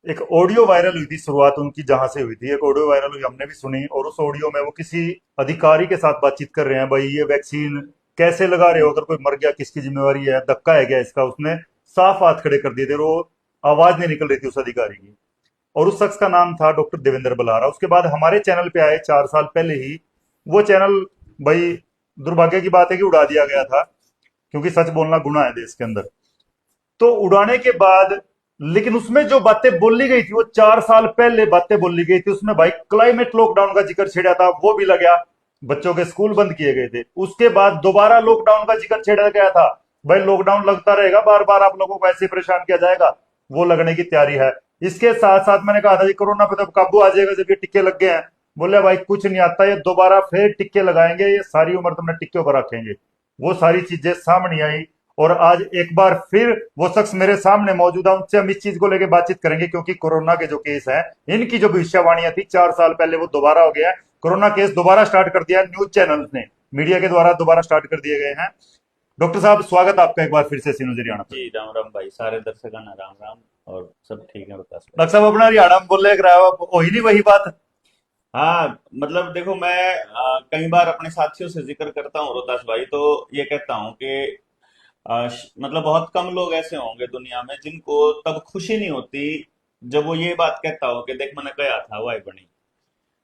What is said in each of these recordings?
एक audio viral हुई थी, शुरुआत उनकी जहां से हुई थी, एक ऑडियो वायरल हुई, हमने भी सुनी। और उस ऑडियो में वो किसी अधिकारी के साथ बातचीत कर रहे हैं, भाई ये वैक्सीन कैसे लगा रहे हो, अगर कोई मर गया किसकी जिम्मेवारी है, धक्का है क्या इसका। उसने साफ हाथ खड़े कर दिए थे, और वो आवाज नहीं निकल रही थी उस अधिकारी की। और उस शख्स का नाम था डॉक्टर देवेंद्र बलारा। उसके बाद हमारे चैनल पे आए 4 साल पहले ही वो चैनल, भाई दुर्भाग्य की बात है कि उड़ा दिया गया था, क्योंकि सच बोलना गुनाह है देश के अंदर। तो उड़ाने के बाद, लेकिन उसमें जो बातें बोली गई थी वो 4 साल पहले बातें बोली गई थी। उसमें भाई क्लाइमेट लॉकडाउन का जिक्र छेड़ा था, वो भी लगा। बच्चों के स्कूल बंद किए गए थे। उसके बाद दोबारा लॉकडाउन का जिक्र छेड़ा गया था, भाई लॉकडाउन लगता रहेगा, बार बार आप लोगों को ऐसे परेशान किया जाएगा। वो लगने की तैयारी है। इसके साथ साथ मैंने कहा था कि कोरोना पे तो काबू आ जाएगा जब ये टिक्के लग गए हैं। बोले भाई कुछ नहीं आता, ये दोबारा फिर टिक्के लगाएंगे, ये सारी उम्र तुमने टिक्के पर रखेंगे। वो सारी चीजें सामने आई। और आज एक बार फिर वो शख्स मेरे सामने मौजूद है, उनसे हम इस चीज को लेकर बातचीत करेंगे, क्योंकि कोरोना के जो केस हैं, इनकी जो भविष्यवाणियां थी 4 साल पहले, वो दोबारा हो गया है। कोरोना केस दोबारा स्टार्ट कर दिया है न्यूज चैनल्स ने, मीडिया के द्वारा दोबारा स्टार्ट कर दिए गए हैं। डॉक्टर साहब, स्वागत आपका एक बार फिर से सीनो हरियाणा पर। जी राम राम भाई, सारे दर्शकों ना राम राम। और सब ठीक है बतास भाई। डॉक्टर साहब, अपना हरियाणा में बोले कराया वही नहीं वही बात। हाँ मतलब देखो, मैं कई बार अपने साथियों से जिक्र करता हूँ रोहतास भाई, तो ये कहता हूँ कि मतलब बहुत कम लोग ऐसे होंगे दुनिया में जिनको तब खुशी नहीं होती जब वो ये बात कहता हो कि देख मैंने गया था वाई बनी।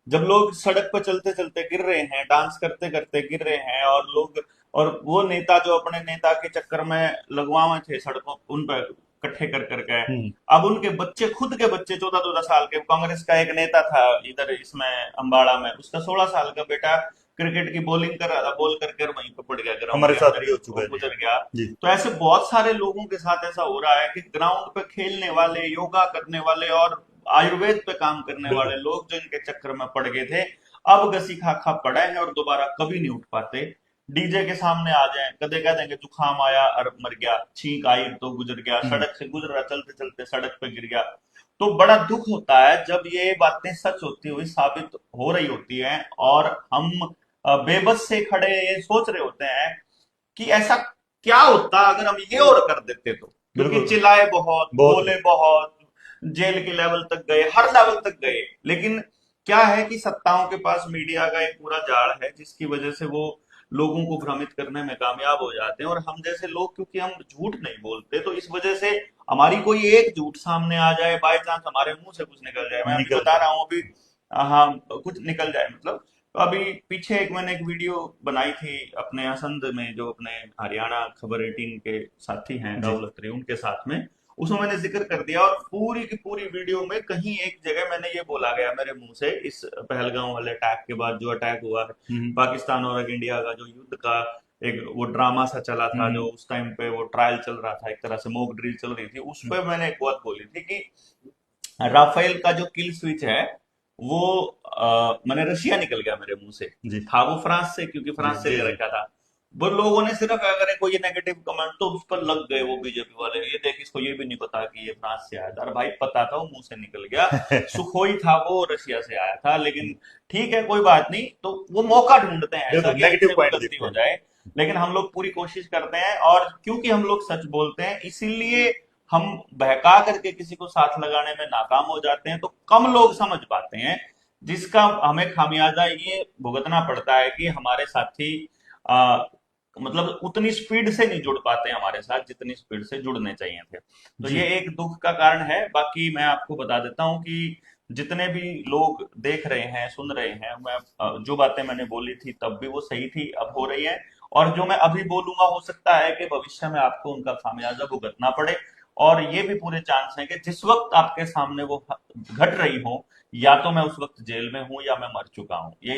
जब लोग सड़क पर चलते चलते गिर रहे हैं, डांस करते करते गिर रहे हैं, और लोग, और वो नेता जो अपने नेता के चक्कर में लगवावे थे सड़कों उन पर इकट्ठे कर कर के, हम्म। अब उनके बच्चे, खुद के बच्चे 14-14 साल के, कांग्रेस का एक नेता था इधर इसमें अम्बाड़ा में, उसका 16 साल का बेटा क्रिकेट की बॉलिंग कर रहा था, बॉल करके वहीं पे पड़ गया ग्राउंड हमारे के साथ अंदर भी ही, हो चुका वो है जी। गुजर गया। जी। तो ऐसे बहुत सारे लोगों के साथ ऐसा हो रहा है कि ग्राउंड पे खेलने वाले, योगा करने वाले और आयुर्वेद पे काम करने बिल्कुल। वाले लोग जो इनके चक्कर में पड़ गए थे, अब घसी खा खा पड़ा है और दोबारा कभी नहीं उठ पाते। डीजे के सामने आ जाए, कदे कह देंगे जुकाम आया और मर गया, छींक आई तो गुजर गया, हम्म। सड़क से गुजर रहा चलते चलते सड़क पे गिर गया। तो बड़ा दुख होता है जब ये बातें सच होती हुई साबित हो रही होती हैं, और हम बेबस से खड़े ये सोच रहे होते हैं कि ऐसा क्या होता अगर हम ये और कर देते तो। क्योंकि बिल्कुल। चिल्लाए बहुत, बहुत। बोले बहुत, जेल के लेवल तक गए, हर लेवल तक गए, लेकिन क्या है कि सत्ताओं के पास मीडिया का एक पूरा जाल है जिसकी वजह से वो लोगों को भ्रमित करने में कामयाब हो जाते हैं। और हम जैसे लोग, क्योंकि हम झूठ नहीं बोलते, तो इस वजह से हमारी कोई एक झूठ सामने आ जाए, बाय चांस हमारे मुंह से कुछ निकल जाए, मैं अभी निकल बता जाए। रहा हूँ अभी, हाँ कुछ निकल जाए मतलब। तो अभी पीछे मैंने एक वीडियो बनाई थी अपने असंध में, जो अपने हरियाणा खबर 18 के साथी हैं जी। राहुल अत्री, उनके साथ में, उसमें मैंने जिक्र कर दिया। और पूरी की पूरी वीडियो में कहीं एक जगह मैंने ये बोला गया मेरे मुंह से, इस पहलगांव वाले अटैक के बाद, जो अटैक हुआ है हम्म। पाकिस्तान और इंडिया का, जो युद्ध का एक वो ड्रामा सा चला था, जो हम्म। उस टाइम पे वो ट्रायल चल रहा था, एक तरह से मॉक ड्रिल चल रही थी, उस हम्म। पर मैंने एक बात बोली थी कि राफेल का जो किल स्विच है वो मैंने, रशिया निकल गया मेरे मुंह से, जी। था वो फ्रांस से, क्योंकि जी। फ्रांस से जी। ले जी। रखा था। वो लोगों ने सिर्फ अगर कोई नेगेटिव कमेंट तो उस पर लग गए, वो बीजेपी वाले, ये देख इसको ये भी नहीं पता कि ये फ्रांस से आया था। अरे भाई पता था, वो मुंह से निकल गया। सुखोई था वो, रशिया से आया था, लेकिन ठीक है कोई बात नहीं। तो वो मौका ढूंढते हैं ऐसा बिल्कुल, कि नेगेटिव इनसे कोई पॉइंट गलती देखते हो हैं। जाए, लेकिन हम लोग पूरी कोशिश करते हैं। और क्योंकि हम लोग सच बोलते हैं, इसीलिए हम बहका करके किसी को साथ लगाने में नाकाम हो जाते हैं, तो कम लोग समझ पाते हैं, जिसका हमें खामियाजा ये भुगतना पड़ता है कि हमारे साथी आ, मतलब उतनी स्पीड से नहीं जुड़ पाते हमारे साथ जितनी स्पीड से जुड़ने चाहिए थे। तो जी। ये एक दुख का कारण है। बाकी मैं आपको बता देता हूँ कि जितने भी लोग देख रहे हैं, सुन रहे हैं, मैं जो बातें मैंने बोली थी तब भी वो सही थी, अब हो रही है, और जो मैं अभी बोलूंगा हो सकता है कि भविष्य में आपको उनका खामियाजा भुगतना पड़े। और ये भी पूरे चांस हैं कि जिस वक्त आपके सामने वो घट रही हो, या तो मैं उस वक्त जेल में हूं या मैं मर चुका हूं। ये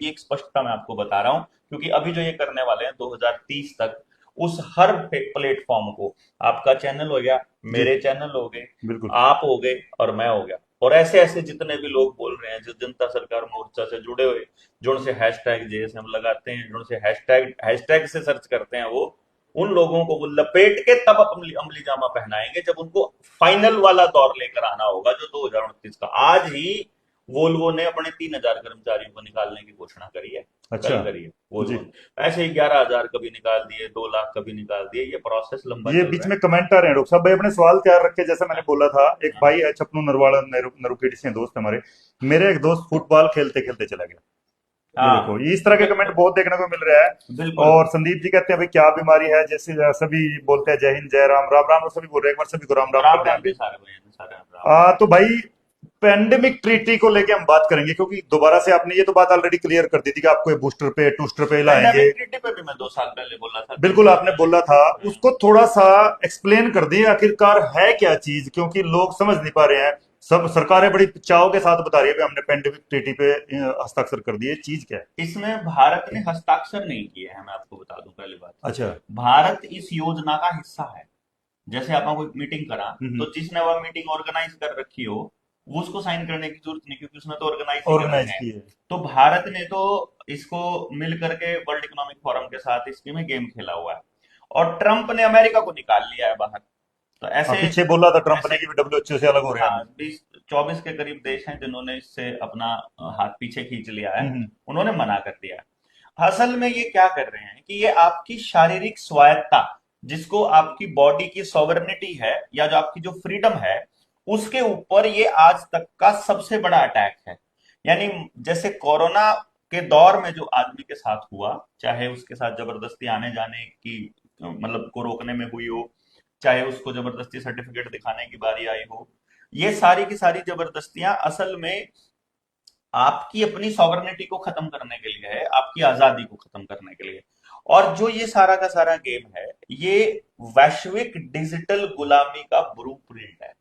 एक स्पष्टता मैं आपको बता रहा हूं, क्योंकि अभी जो ये करने वाले हैं 2030 तक, उस हर प्लेटफॉर्म को, आपका चैनल हो गया, जी। मेरे चैनल हो गए, बिल्कुल। आप हो गए, और मैं हो गया, और ऐसे ऐसे जितने भी लोग बोल रहे हैं जो जनता सरकार मोर्चा से जुड़े हुए, जो उनसे हैशटैग जेएसएम लगाते हैं, जो उनसे हैशटैग हैशटैग से सर्च करते हैं, वो उन लोगों को वो लपेट के तब अमली अमली जामा पहनाएंगे जब उनको फाइनल वाला दौर लेकर आना होगा, जो 2029 का। आज ही वोल्वो ने अपने 3,000 कर्मचारियों को निकालने की घोषणा करी है, अच्छा। कल करी है वोल्वो जी। ने। ऐसे ही 11,000 कभी निकाल दिए, 2 लाख कभी निकाल दिए, ये प्रोसेस लंबा ये चल बीच रहा में कमेंट आ रहे हैं डॉक्टर साहब, भाई अपने सवाल तैयार रखे, जैसे मैंने बोला था। एक है। भाई है छपनू नरवाड़ा, नरुकेटी से दोस्त हमारे। मेरे एक दोस्त फुटबॉल खेलते खेलते चला गया। ये देखो, हाँ, ये इस तरह के कमेंट बहुत देखने को मिल रहा है। बिल्कुल। और संदीप जी कहते हैं भाई क्या बीमारी है, जैसे सभी बोलते हैं जय हिंद जय राम, राम राम, और सभी बोल रहे हैं, एक बार सभी को राम राम कर राम दें राम आप जी भी। सारे भैया ने, सारे राम राम। तो भाई पेंडेमिक ट्रीटी को लेके हम बात करेंगे, क्योंकि दोबारा से आपने ये तो बात ऑलरेडी क्लियर कर दी थी कि आपको ये बूस्टर पे टूस्टर पे लाएंगे। पेंडेमिक ट्रीटी पे भी मैं 2 साल पहले बोला था, तीन बिल्कुल साल आपने पहले बोला था। हाँ। उसको थोड़ा सा एक्सप्लेन कर दिए आखिरकार है क्या चीज, क्योंकि लोग समझ नहीं पा रहे हैं। सब सरकारें बड़ी चाव के साथ बता रही है कि हमने पेंडेमिक ट्रीटी पे हस्ताक्षर कर दिए, चीज क्या है? इसमें भारत ने हस्ताक्षर नहीं किए हैं, मैं आपको बता दूं पहली बात। अच्छा। भारत इस योजना का हिस्सा है। जैसे आप कोई मीटिंग करा, हम्म। तो जिसने वह मीटिंग ऑर्गेनाइज कर रखी हो, वो उसको साइन करने की जरूरत नहीं, क्योंकि उसने तो ऑर्गेनाइज ही करनी ऑर्गेनाइज है। की है। तो भारत ने तो इसको मिल करके वर्ल्ड इकोनॉमिक फोरम के साथ इसकी में गेम खेला हुआ है, और ट्रंप ने अमेरिका को निकाल लिया है बाहर। तो हाँ, ऐसे पीछे बोला था ट्रंप ऐसे ने कि डब्ल्यूएचओ से अलग हो रहे हैं हाँ, हम। 20-24 के करीब देश हैं जिन्होंने इससे अपना हाथ पीछे खींच लिया है। हम्म। उन्होंने मना कर दिया है। असल में ये क्या कर रहे हैं कि ये आपकी शारीरिक स्वायत्ता, जिसको आपकी बॉडी की सॉवरेनिटी है, या जो आपकी जो फ्रीडम है, उसके ऊपर ये आज तक का सबसे बड़ा अटैक है। यानी जैसे कोरोना के दौर में जो आदमी के साथ हुआ, चाहे उसके साथ जबरदस्ती आने जाने की मतलब को रोकने में हुई हो, चाहे उसको जबरदस्ती सर्टिफिकेट दिखाने की बारी आई हो, ये सारी की सारी जबरदस्तियां असल में आपकी अपनी सॉवरेनिटी को खत्म करने के लिए है, आपकी आजादी को खत्म करने के लिए। और जो ये सारा का सारा गेम है, ये वैश्विक डिजिटल गुलामी का ब्लूप्रिंट है।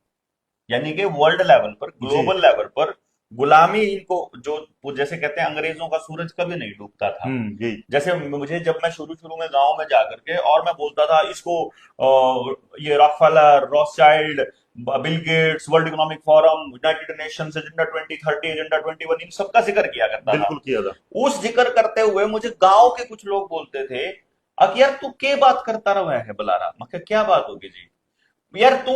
यानी कि वर्ल्ड लेवल पर, जी। ग्लोबल लेवल पर गुलामी इनको, जो वो जैसे कहते हैं अंग्रेजों का सूरज कभी नहीं डूबता था। यही। जैसे मुझे, जब मैं शुरू शुरू में गांव में जाकर के और मैं बोलता था इसको ये Rockefeller, Rothschild, Bill Gates, World Economic Forum, United Nations, agenda 2030, agenda 21, इन सबका जिक्र किया करता था। बिल्कुल किया था। उस जिक्र करते हुए मुझे गांव के कुछ लोग बोलते थे, अब यार तू क्या बात करता रहा है बलारा, मैं कहा, क्या बात होगी जी? यार तू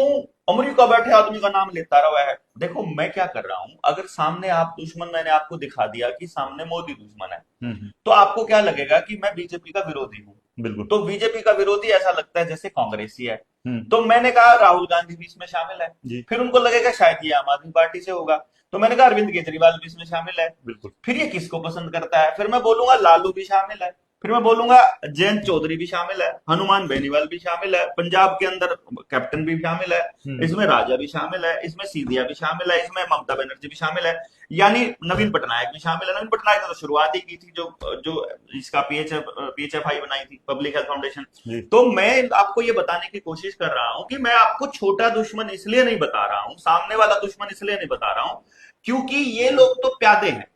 अमेरिका बैठे आदमी का नाम लेता रहा है। देखो मैं क्या कर रहा हूं, अगर सामने आप दुश्मन, मैंने आपको दिखा दिया कि सामने मोदी दुश्मन है, हम्म। तो आपको क्या लगेगा कि मैं बीजेपी का विरोधी हूँ। बिल्कुल। तो बीजेपी का विरोधी ऐसा लगता है जैसे कांग्रेसी है। हम्म। तो मैंने कहा राहुल गांधी भी इसमें शामिल है, जी। फिर उनको लगेगा शायद ये आम आदमी पार्टी से होगा, तो मैंने कहा अरविंद केजरीवाल भी इसमें शामिल है। बिल्कुल। फिर ये किसको पसंद करता है, फिर मैं बोलूंगा लालू भी शामिल है, फिर मैं बोलूंगा जयंत चौधरी भी शामिल है, हनुमान बेनीवाल भी शामिल है, पंजाब के अंदर कैप्टन भी शामिल है, इसमें राजा भी शामिल है, इसमें सीधिया भी शामिल है, इसमें ममता बनर्जी भी शामिल है, यानी नवीन पटनायक भी शामिल है। नवीन पटनायक ने तो शुरुआत ही की थी, जो जो इसका पीएचएफआई बनाई थी, पब्लिक हेल्थ फाउंडेशन। जी। तो मैं आपको ये बताने की कोशिश कर रहा हूं कि मैं आपको छोटा दुश्मन इसलिए नहीं बता रहा हूं, सामने वाला दुश्मन इसलिए नहीं बता रहा हूं, क्योंकि ये लोग तो प्यादे हैं।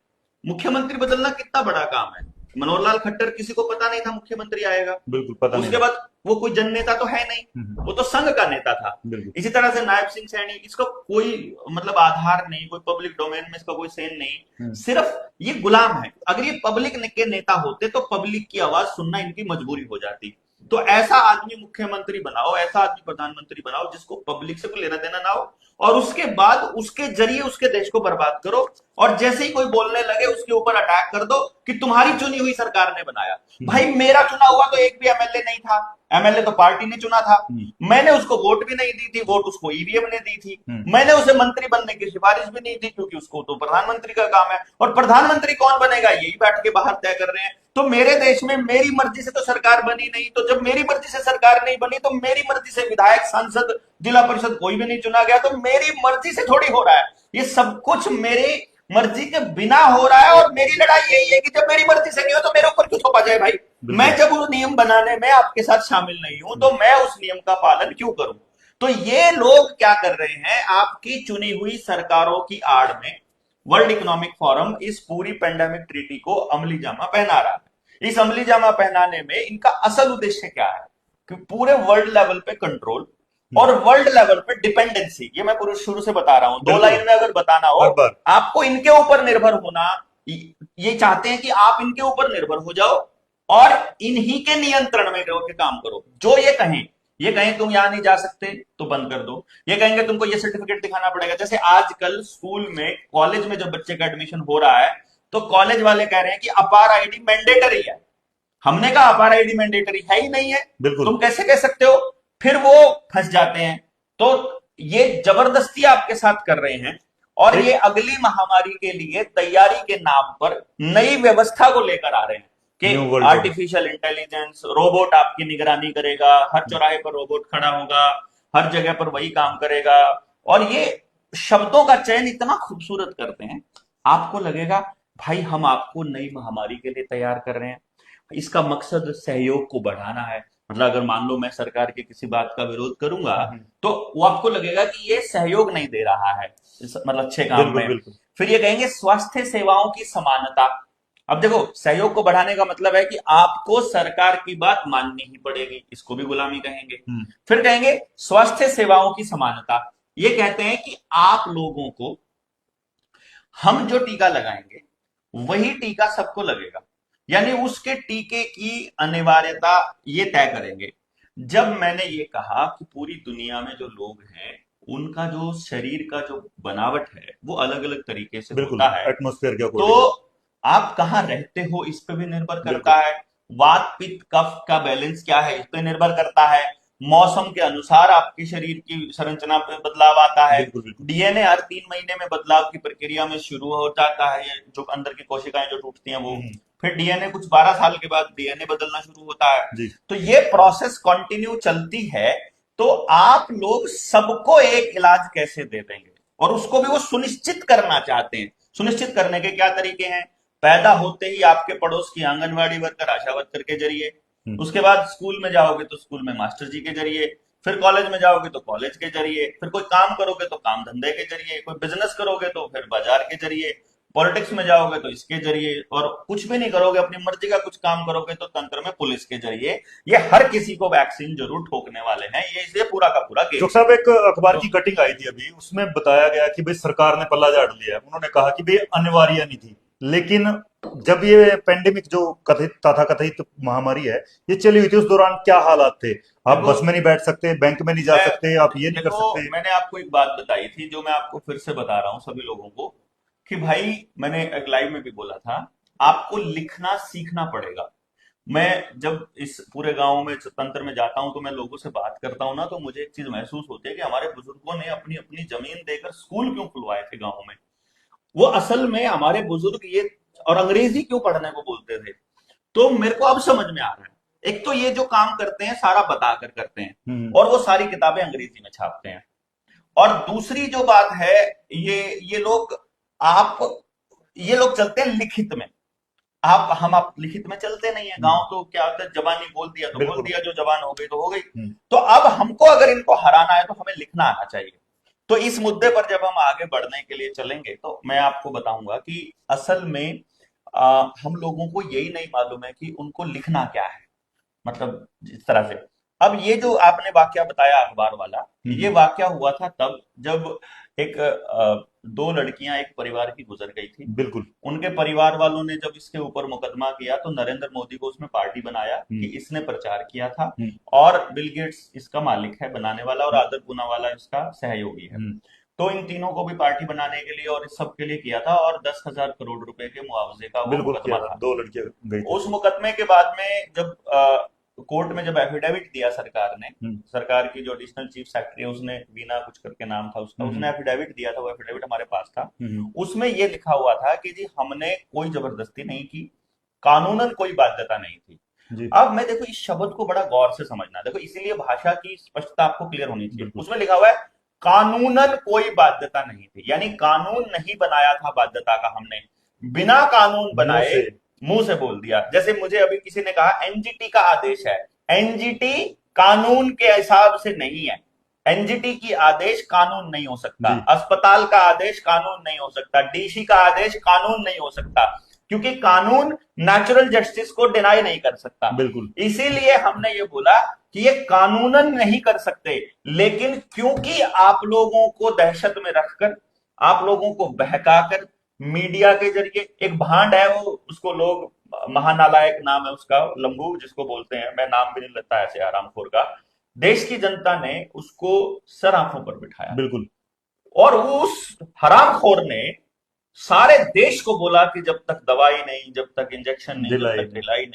मुख्यमंत्री बदलना कितना बड़ा काम है। मनोहर लाल खट्टर, किसी को पता नहीं था मुख्यमंत्री आएगा। बिल्कुल पता नहीं उसके था। बाद वो कोई जन नेता तो है नहीं, वो तो संघ का नेता था। बिल्कुल। इसी तरह से नायब सिंह सैनी, इसका कोई मतलब आधार नहीं, कोई पब्लिक डोमेन में इसका कोई सेन नहीं, सिर्फ ये गुलाम है। अगर ये पब्लिक के नेता होते तो पब्लिक की आवाज सुनना इनकी मजबूरी हो जाती। तो ऐसा आदमी मुख्यमंत्री बनाओ, ऐसा आदमी प्रधानमंत्री बनाओ जिसको पब्लिक से कोई लेना देना ना हो, और उसके बाद उसके जरिए उसके देश को बर्बाद करो, और जैसे ही कोई बोलने लगे उसके ऊपर अटैक कर दो कि तुम्हारी चुनी हुई सरकार ने बनाया। भाई मेरा चुना हुआ तो एक भी एमएलए नहीं था, एमएलए तो पार्टी ने चुना था। मैंने उसको वोट भी नहीं दी थी, वोट उसको ईवीएम ने दी थी। मैंने उसे मंत्री बनने की सिफारिश भी नहीं दी, क्योंकि उसको तो प्रधानमंत्री का काम है, और प्रधानमंत्री कौन बनेगा यही बैठ के बाहर तय कर रहे हैं। तो मेरे देश में मेरी मर्जी से तो सरकार बनी नहीं, तो जब मेरी मर्जी से सरकार नहीं बनी, तो मेरी मर्जी से विधायक, सांसद, जिला परिषद कोई भी नहीं चुना गया, तो मेरी मर्जी से थोड़ी हो रहा है। ये सब कुछ मेरी मर्जी के बिना हो रहा है, और मेरी लड़ाई यही है कि जब मेरी मर्जी से नहीं हो तो मेरे ऊपर क्यों थोपा जाए भाई। मैं जब उस नियम बनाने में आपके साथ शामिल नहीं हूं, तो मैं उस नियम का पालन क्यों करूं। तो ये लोग क्या कर रहे हैं, आपकी चुनी हुई सरकारों की आड़ में वर्ल्ड इकोनॉमिक फोरम इस पूरी पेंडेमिक ट्रीटी को अमली जामा पहना रहा है। इस अमली जामा पहनाने में इनका असल उद्देश्य क्या है कि पूरे वर्ल्ड लेवल पे कंट्रोल और वर्ल्ड लेवल पे डिपेंडेंसी। ये मैं पूरे शुरू से बता रहा हूं, 2 लाइन में अगर बताना हो, आपको इनके ऊपर निर्भर होना, ये चाहते हैं कि आप इनके ऊपर निर्भर हो जाओ और इन्हीं के नियंत्रण में रहो के काम करो। जो ये कहें ये कहें तुम यहां नहीं जा सकते तो बंद कर दो, ये कहेंगे तुमको ये सर्टिफिकेट दिखाना पड़ेगा। जैसे आजकल स्कूल में, कॉलेज में जब बच्चे का एडमिशन हो रहा है तो कॉलेज वाले कह रहे हैं कि अपार आईडी मैंडेटरी है। हमने कहा अपार आईडी मैंडेटरी है ही नहीं है, बिल्कुल तुम कैसे कह सकते हो? फिर वो फंस जाते हैं। तो ये जबरदस्ती आपके साथ कर रहे हैं, और ये एक अगली महामारी के लिए तैयारी के नाम पर नई व्यवस्था को लेकर आ रहे हैं न्यू कि world order. Artificial intelligence, robot आपकी निगरानी करेगा, हर चौराहे पर रोबोट खड़ा होगा, हर जगह पर वही काम करेगा। और ये शब्दों का चयन इतना खूबसूरत करते हैं, आपको लगेगा भाई हम आपको नई महामारी के लिए तैयार कर रहे हैं। इसका मकसद सहयोग को बढ़ाना है। मतलब अगर मान लो मैं सरकार की किसी बात का विरोध करूंगा, तो वो आपको लगेगा कि ये सहयोग नहीं दे रहा है मतलब अच्छे काम बिल्कुल में। बिल्कुल फिर ये कहेंगे स्वास्थ्य सेवाओं की समानता। अब देखो, सहयोग को बढ़ाने का मतलब है कि आपको सरकार की बात माननी ही पड़ेगी, इसको भी गुलामी कहेंगे। हम्म, फिर कहेंगे स्वास्थ्य सेवाओं की समानता। ये कहते हैं कि आप लोगों को, हम जो टीका लगाएंगे वही टीका सबको लगेगा, यानी उसके टीके की अनिवार्यता ये तय करेंगे। जब मैंने ये कहा कि पूरी दुनिया में जो लोग हैं उनका जो शरीर का जो बनावट है वो अलग अलग तरीके से बिल्कुल होता है, एटमॉस्फेयर के तो अकॉर्डिंग। आप कहाँ रहते हो इस पे भी निर्भर करता बिल्कुल है। वात पित्त कफ का बैलेंस क्या है इस पे निर्भर करता है। मौसम के अनुसार आपके शरीर की संरचना पे बदलाव आता है। बिल्कुल बिल्कुल डीएनए हर 3 महीने में बदलाव की प्रक्रिया में शुरू हो जाता है, ये जो अंदर की कोशिकाएं जो टूटती हैं वो। हम्म, फिर डीएनए कुछ 12 साल के बाद डीएनए बदलना शुरू होता है। जी तो ये प्रोसेस कंटिन्यू चलती है। तो आप लोग सबको एक इलाज कैसे दे देंगे, और उसको भी वो सुनिश्चित करना चाहते हैं। सुनिश्चित करने के क्या तरीके हैं? पैदा होते ही आपके पड़ोस की आंगनवाड़ी वर्कर, आशा वर्कर के जरिए, हम्म, उसके बाद स्कूल में जाओगे तो स्कूल में मास्टर जी के जरिए, फिर कॉलेज में जाओगे तो कॉलेज के जरिए, फिर कोई काम करोगे तो काम धंधे के जरिए, कोई बिजनेस करोगे तो फिर बाजार के जरिए, पॉलिटिक्स में जाओगे तो इसके जरिए, और कुछ भी नहीं करोगे अपनी मर्जी का कुछ काम करोगे तो तंत्र में पुलिस के जरिए। ये हर किसी को वैक्सीन जरूर ठोकने वाले हैं, ये इसलिए पूरा का पूरा गेम चौक है। साहब, एक अखबार तो की कटिंग आई थी अभी, उसमें बताया गया कि भाई सरकार ने पल्ला झाड़ लिया है। उन्होंने कहा कि भाई अनिवार्य नहीं थी, लेकिन जब ये पेंडेमिक जो कथित तथा कथित महामारी है ये चली हुई थी, उस दौरान क्या हालात थे? आप देखो, बस में नहीं बैठ सकते, बैंक में नहीं जा मैं सकते, आप ये नहीं कर देखो सकते। मैंने आपको एक बात बताई थी जो मैं आपको फिर से बता रहा हूं सभी लोगों को, कि भाई मैंने एक लाइव में भी बोला था, आपको लिखना सीखना पड़ेगा। मैं जब इस पूरे गांव में तंत्र में जाता हूं तो मैं लोगों से बात करता हूं ना, तो मुझे एक चीज महसूस होती है कि हमारे बुजुर्गों ने अपनी अपनी जमीन देकर स्कूल क्यों खुलवाए थे गांव में। वो असल में हमारे बुजुर्ग ये, और अंग्रेजी क्यों पढ़ने को बोलते थे। तो मेरे को अब समझ में आ रहा है, एक तो ये जो काम करते हैं सारा बताकर करते हैं, हम्म, और वो सारी किताबें अंग्रेजी में छापते हैं। और दूसरी जो बात है, ये लोग, आप, ये लोग चलते हैं लिखित में। आप लिखित में चलते नहीं है। हम्म, गांव तो क्या होता है, जबानी बोल दिया तो बोल बिल्कुल। दिया, जो जबान हो गई तो हो गई। हम्म, तो अब हमको अगर इनको हराना है तो हमें लिखना आना चाहिए। तो इस मुद्दे पर जब हम आगे बढ़ने के लिए चलेंगे तो मैं आपको बताऊंगा कि असल में हम लोगों को यही नहीं मालूम है कि उनको लिखना क्या है, मतलब इस तरह से। अब ये जो आपने वाकया बताया अखबार वाला, ये हम्म, वाकया हुआ था तब जब एक दो लड़कियां एक परिवार की गुजर गई थी। बिल्कुल। उनके परिवार वालों ने जब इसके ऊपर मुकदमा किया तो नरेंद्र मोदी को उसमें पार्टी बनाया कि हम्म, इसने प्रचार किया था, हम्म, और बिल गेट्स इसका मालिक है बनाने वाला, और हम्म, आदर पूनावाला इसका सहयोगी है। हम्म, तो इन तीनों को भी पार्टी बनाने के लिए और इस सब के लिए किया था, और 10,000 करोड़ रुपए के मुआवजे का वो बिल्कुल किया मुकदमा था, था। दो लड़कियां गई थी उस उसमें। मुकदमे के बाद में जब कोर्ट में जब एफिडेविट दिया सरकार ने, हम्म, सरकार की जो एडिशनल चीफ सेक्रेटरी है उसने, वीना कुछ करके नाम था उसका, उसने हम्म, एफिडेविट दिया था, वो एफिडेविट हमारे पास था। हम्म, उसमें ये लिखा हुआ था कि जी हमने कोई जबरदस्ती नहीं की, कानूनन कोई बाध्यता नहीं थी। जी अब मैं, देखो इस शब्द को बड़ा गौर से समझना, देखो इसीलिए भाषा की स्पष्टता आपको क्लियर होनी चाहिए। बिल्कुल। उसमें लिखा हुआ है कानूनन कोई बाध्यता नहीं थी, यानी कानून नहीं बनाया था बाध्यता का हमने, बिना कानून मुंह बनाए से। मुंह से बोल दिया। जैसे मुझे अभी किसी ने कहा एनजीटी का आदेश है, एनजीटी कानून के हिसाब से नहीं है। एनजीटी की आदेश कानून नहीं हो सकता, जी अस्पताल का आदेश कानून नहीं हो सकता, डीसी का आदेश कानून नहीं हो सकता, क्योंकि कानून नेचुरल जस्टिस को डिनाई नहीं कर सकता। बिल्कुल। इसीलिए हमने ये बोला कि ये कानूनन नहीं कर सकते, लेकिन क्योंकि आप लोगों को दहशत में रखकर, आप लोगों को बहकाकर, मीडिया के जरिए, एक भांड है वो, उसको लोग, महानालायक नाम है उसका, लंबू जिसको बोलते हैं, मैं नाम भी नहीं लेता ऐसे आरामखोर का। देश की जनता ने उसको सर आंखों पर बिठाया बिल्कुल। और उस हरामखोर ने सारे देश को बोला कि जब तक दवाई नहीं, जब तक इंजेक्शन नहीं, जब दिलाई तक नहीं। ढिलाई नहीं